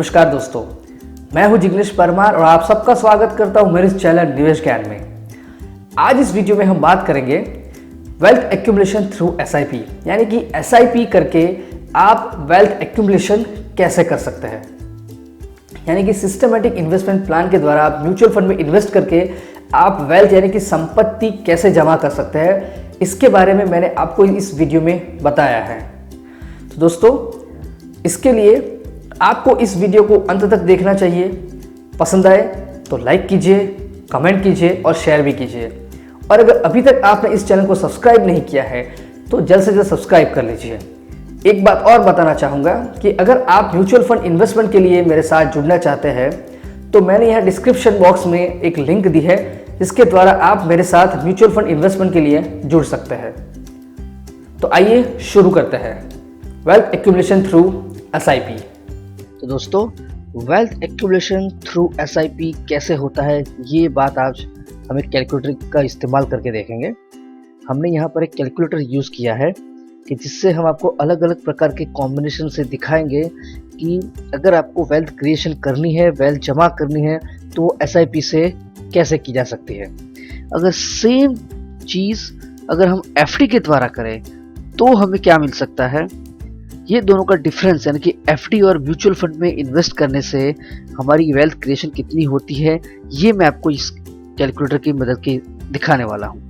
नमस्कार दोस्तों, मैं हूं जिग्नेश परमार और आप सबका स्वागत करता हूं मेरे इस चैनल निवेश ज्ञान में। आज इस वीडियो में हम बात करेंगे वेल्थ एक्यूमुलेशन थ्रू एसआईपी, यानी कि एसआईपी करके आप वेल्थ एक्यूमुलेशन कैसे कर सकते हैं। यानी कि सिस्टमेटिक इन्वेस्टमेंट प्लान के द्वारा आप म्यूचुअल फंड में इन्वेस्ट करके आप वेल्थ यानी कि संपत्ति कैसे जमा कर सकते हैं, इसके बारे में मैंने आपको इस वीडियो में बताया है। तो दोस्तों, इसके लिए आपको इस वीडियो को अंत तक देखना चाहिए। पसंद आए तो लाइक कीजिए, कमेंट कीजिए और शेयर भी कीजिए। और अगर अभी तक आपने इस चैनल को सब्सक्राइब नहीं किया है तो जल्द से जल्द सब्सक्राइब कर लीजिए। एक बात और बताना चाहूँगा कि अगर आप म्यूचुअल फंड इन्वेस्टमेंट के लिए मेरे साथ जुड़ना चाहते हैं तो मैंने यहाँ डिस्क्रिप्शन बॉक्स में एक लिंक दी है, जिसके द्वारा आप मेरे साथ म्यूचुअल फंड इन्वेस्टमेंट के लिए जुड़ सकते हैं। तो आइए शुरू करते हैं वेल्थ एक्यूमुलेशन थ्रू एसआईपी। तो दोस्तों, वेल्थ एक्यूमुलेशन थ्रू एसआईपी कैसे होता है, ये बात आज हम एक कैलकुलेटर का इस्तेमाल करके देखेंगे। हमने यहाँ पर एक कैलकुलेटर यूज़ किया है कि जिससे हम आपको अलग अलग प्रकार के कॉम्बिनेशन से दिखाएंगे कि अगर आपको वेल्थ क्रिएशन करनी है, वेल्थ जमा करनी है, तो एसआईपी से कैसे की जा सकती है। अगर सेम चीज़ अगर हम एफडी के द्वारा करें तो हमें क्या मिल सकता है, ये दोनों का डिफरेंस, यानी कि एफडी और म्यूचुअल फंड में इन्वेस्ट करने से हमारी वेल्थ क्रिएशन कितनी होती है, ये मैं आपको इस कैलकुलेटर की मदद के दिखाने वाला हूँ।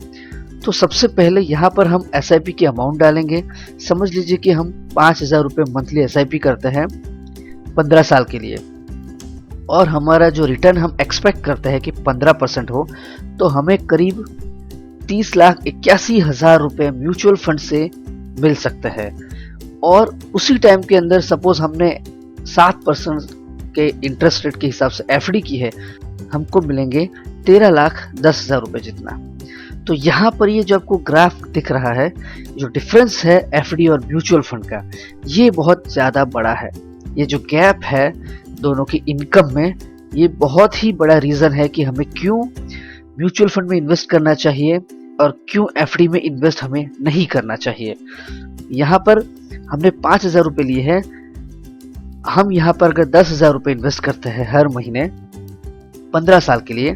तो सबसे पहले यहाँ पर हम एसआईपी की अमाउंट डालेंगे। समझ लीजिए कि हम 5,000 रुपये मंथली एसआईपी करते हैं 15 साल के लिए, और हमारा जो रिटर्न हम एक्सपेक्ट करते हैं कि 15% हो, तो हमें करीब 30,81,000 रुपये म्यूचुअल फंड से मिल सकते हैं। और उसी टाइम के अंदर सपोज हमने 7% के इंटरेस्ट रेट के हिसाब से एफडी की है, हमको मिलेंगे 13,10,000 रुपये जितना। तो यहाँ पर ये जो आपको ग्राफ दिख रहा है, जो डिफरेंस है एफडी और म्यूचुअल फंड का, ये बहुत ज़्यादा बड़ा है। ये जो गैप है दोनों की इनकम में, ये बहुत ही बड़ा रीज़न है कि हमें क्यों म्यूचुअल फंड में इन्वेस्ट करना चाहिए और क्यों एफडी में इन्वेस्ट हमें नहीं करना चाहिए। यहाँ पर हमने 5,000 रुपये लिए हैं। हम यहाँ पर अगर 10,000 रुपये इन्वेस्ट करते हैं हर महीने 15 साल के लिए,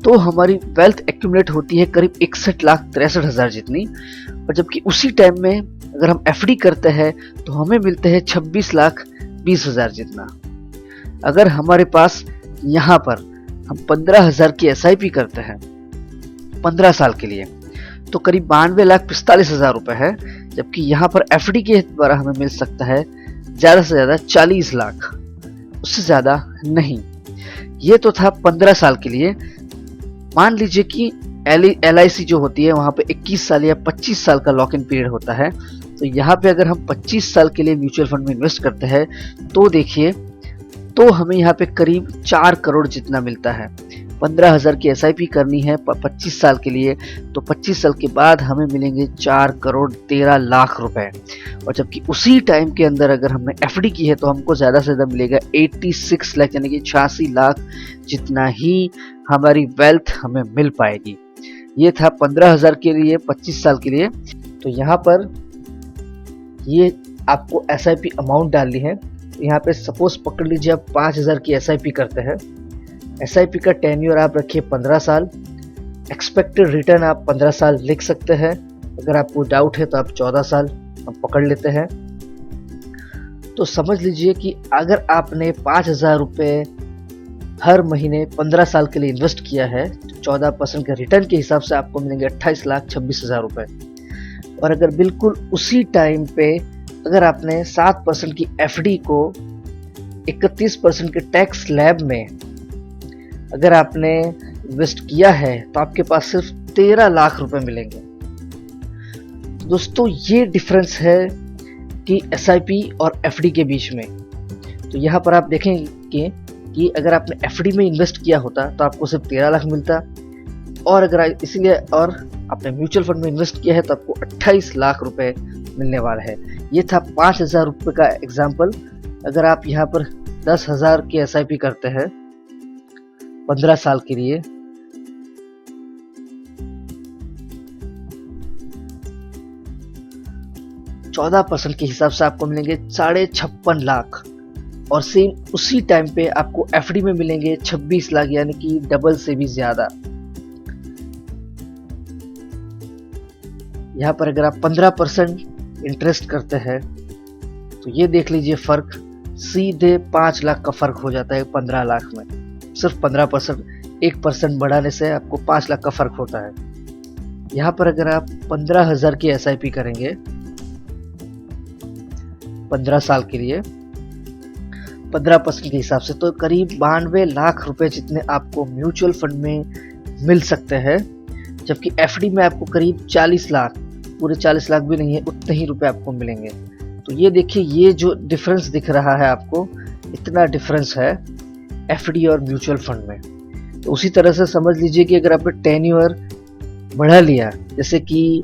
तो हमारी वेल्थ एक्यूमुलेट होती है करीब 61,63,000 जितनी। और जबकि उसी टाइम में अगर हम एफडी करते हैं तो हमें मिलते हैं 26,20,000 जितना। अगर हमारे पास यहाँ पर हम 15,000 की एसआईपी करते हैं 15 साल के लिए, तो करीब 92,45,000 रुपये है। जबकि यहाँ पर एफडी के द्वारा हमें मिल सकता है ज़्यादा से ज़्यादा 40 लाख, उससे ज़्यादा नहीं। ये तो था 15 साल के लिए। मान लीजिए कि LIC जो होती है वहाँ पे 21 साल या 25 साल का लॉक इन पीरियड होता है। तो यहाँ पे अगर हम 25 साल के लिए म्यूचुअल फंड में इन्वेस्ट करते हैं तो देखिए, तो हमें यहाँ पे करीब 4 करोड़ जितना मिलता है। 15,000 की एसआईपी करनी है 25 साल के लिए, तो 25 साल के बाद हमें मिलेंगे 4 करोड़ 13 लाख रुपए। और जबकि उसी टाइम के अंदर अगर हमने एफडी की है तो हमको ज़्यादा से ज़्यादा मिलेगा 86 लाख, यानी कि 86 लाख जितना ही हमारी वेल्थ हमें मिल पाएगी। ये था 15,000 के लिए 25 साल के लिए। तो यहाँ पर ये आपको एसआईपी अमाउंट डालनी है। यहाँ पे सपोज पकड़ लीजिए आप 5,000 की एसआईपी करते हैं। एसआईपी का टेन्योर आप रखिए 15 साल। एक्सपेक्टेड रिटर्न आप 15 साल लिख सकते हैं। अगर आपको डाउट है तो आप 14 साल हम पकड़ लेते हैं। तो समझ लीजिए कि अगर आपने 5,000 रुपये हर महीने 15 साल के लिए इन्वेस्ट किया है, तो 14% के रिटर्न के हिसाब से आपको मिलेंगे 28,26,000 रुपये। और अगर बिल्कुल उसी टाइम पे अगर आपने 7% की एफडी को 31% के टैक्स स्लैब में अगर आपने इन्वेस्ट किया है, तो आपके पास सिर्फ 13 लाख रुपए मिलेंगे। तो दोस्तों, ये डिफरेंस है कि एसआईपी और एफडी के बीच में। तो यहाँ पर आप देखेंगे कि अगर आपने एफडी में इन्वेस्ट किया होता तो आपको सिर्फ 13 लाख मिलता, और अगर इसीलिए और आपने म्यूचुअल फंड में इन्वेस्ट किया है तो आपको 28 लाख रुपए मिलने वाला है। ये था 5,000 रुपये का एग्जाम्पल। अगर आप यहाँ पर 10,000 की एसआईपी करते हैं 15 साल के लिए, 14% के हिसाब से आपको मिलेंगे 56.5 लाख। और सेम उसी टाइम पे आपको एफडी में मिलेंगे 26 लाख, यानी कि डबल से भी ज्यादा। यहाँ पर अगर आप 15% इंटरेस्ट करते हैं तो ये देख लीजिए फर्क, सीधे 5 लाख का फर्क हो जाता है 15 लाख में। सिर्फ 15%, 1% बढ़ाने से आपको 5 लाख का फर्क होता है। यहाँ पर अगर आप 15,000 की SIP करेंगे 15 साल के लिए 15% के हिसाब से, तो करीब 92 लाख रुपए जितने आपको म्यूचुअल फंड में मिल सकते हैं, जबकि एफडी में आपको करीब 40 लाख, पूरे 40 लाख भी नहीं है, उतने ही रुपए आपको मिलेंगे। तो ये देखिए, ये जो डिफरेंस दिख रहा है आपको, इतना डिफरेंस है एफडी और म्यूचुअल फंड में। तो उसी तरह से समझ लीजिए कि अगर आपने टेन्योर बढ़ा लिया, जैसे कि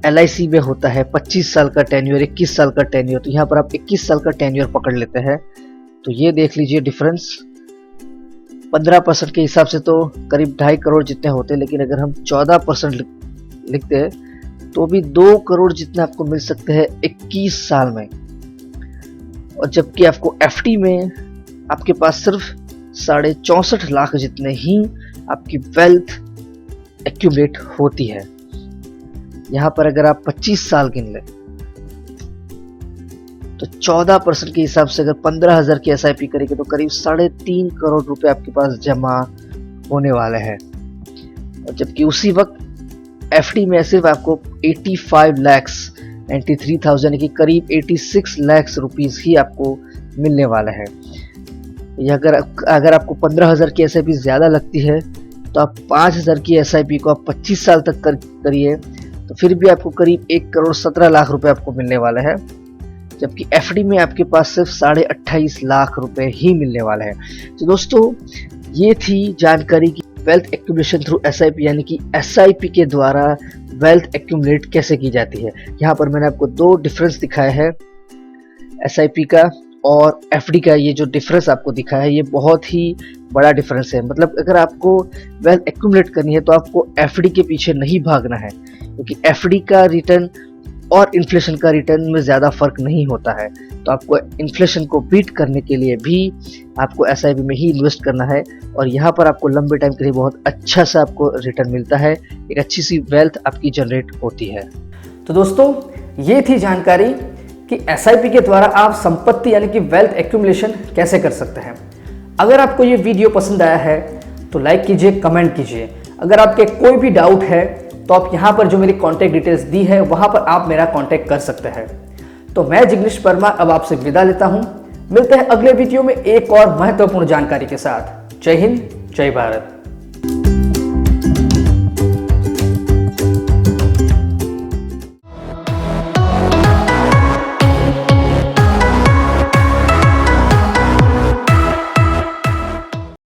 LIC में होता है 25 साल का टेन्योर, 21 साल का टेन्योर, तो यहाँ पर आप 21 साल का टेन्योर पकड़ लेते हैं, तो ये देख लीजिए डिफरेंस 15% के हिसाब से तो करीब 2.5 करोड़ जितने होते हैं, लेकिन अगर हम 14% लिखते हैं तो भी 2 करोड़ जितने आपको मिल सकते हैं 21 साल में। और जबकि आपको एफडी में आपके पास सिर्फ 64.5 लाख जितने ही आपकी वेल्थ एक्यूमुलेट होती है। यहाँ पर अगर आप 25 साल गिन लें तो 14% के हिसाब से अगर 15,000 की SIP करेंगे तो करीब 3.5 करोड़ रुपए आपके पास जमा होने वाले हैं। और जबकि उसी वक्त एफडी में सिर्फ आपको 85 लैक्स 93,000 की करीब 86 लैक्स रुपीस ही आपको मिलने वाला है। अगर आपको 15,000 की SIP ज़्यादा लगती है तो आप 5,000 की SIP को आप 25 साल तक करिए, तो फिर भी आपको करीब 1 करोड़ 17 लाख रुपए आपको मिलने वाला है, जबकि एफडी में आपके पास सिर्फ 28.5 लाख रुपए ही मिलने वाले हैं। तो दोस्तों, ये थी जानकारी की वेल्थ एक्यूमुलेशन थ्रू SIP, यानी कि SIP के द्वारा वेल्थ एक्यूमुलेट कैसे की जाती है। यहाँ पर मैंने आपको 2 डिफरेंस दिखाए हैं, SIP का और एफडी का। ये जो डिफरेंस आपको दिखा है ये बहुत ही बड़ा डिफरेंस है। मतलब अगर आपको वेल्थ एक्यूमुलेट करनी है तो आपको एफडी के पीछे नहीं भागना है, क्योंकि एफडी का रिटर्न और इन्फ्लेशन का रिटर्न में ज़्यादा फर्क नहीं होता है। तो आपको इन्फ्लेशन को बीट करने के लिए भी आपको SIP में ही इन्वेस्ट करना है, और यहाँ पर आपको लंबे टाइम के लिए बहुत अच्छा सा आपको रिटर्न मिलता है, एक अच्छी सी वेल्थ आपकी जनरेट होती है। तो दोस्तों, ये थी जानकारी कि SIP के द्वारा आप संपत्ति यानी कि वेल्थ एक्यूमुलेशन कैसे कर सकते हैं। अगर आपको ये वीडियो पसंद आया है तो लाइक कीजिए, कमेंट कीजिए। अगर आपके कोई भी डाउट है तो आप यहाँ पर जो मेरी कॉन्टैक्ट डिटेल्स दी है वहाँ पर आप मेरा कॉन्टैक्ट कर सकते हैं। तो मैं जिग्नेश परमार अब आपसे विदा लेता हूँ। मिलते हैं अगले वीडियो में एक और महत्वपूर्ण जानकारी के साथ। जय हिंद, जय भारत।